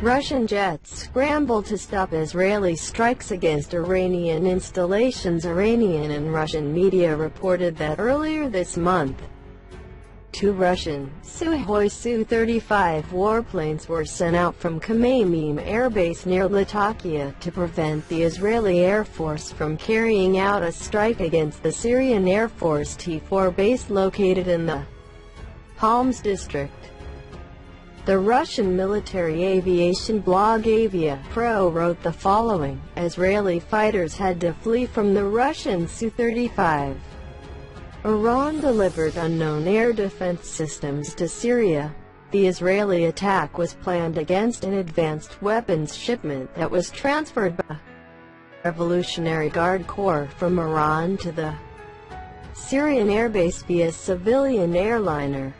Russian jets scramble to stop Israeli strikes against Iranian installations. Iranian and Russian media reported that earlier this month, 2 Russian Sukhoi Su-35 warplanes were sent out from Khmeimim airbase near Latakia to prevent the Israeli Air Force from carrying out a strike against the Syrian Air Force T-4 base located in the Homs district. The Russian military aviation blog Avia Pro wrote the following: Israeli fighters had to flee from the Russian Su-35. Iran delivered unknown air defense systems to Syria. The Israeli attack was planned against an advanced weapons shipment that was transferred by the Revolutionary Guard Corps from Iran to the Syrian airbase via civilian airliner.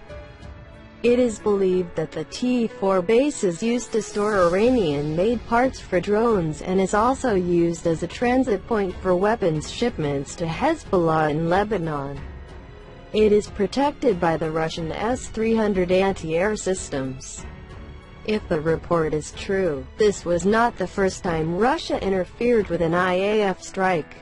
It is believed that the T-4 base is used to store Iranian-made parts for drones and is also used as a transit point for weapons shipments to Hezbollah in Lebanon. It is protected by the Russian S-400 anti-air systems. If the report is true, this was not the first time Russia interfered with an IAF strike.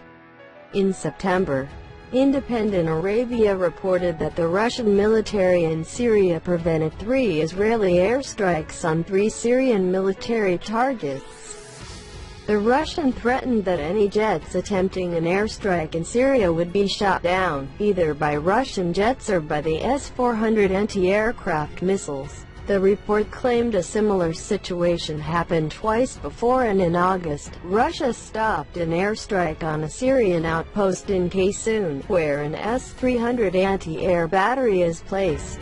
In September, Independent Arabia reported that the Russian military in Syria prevented 3 Israeli airstrikes on 3 Syrian military targets. The Russian threatened that any jets attempting an airstrike in Syria would be shot down, either by Russian jets or by the S-400 anti-aircraft missiles. The report claimed a similar situation happened twice before, and in August, Russia stopped an airstrike on a Syrian outpost in Qaysun, where an S-400 anti-air battery is placed.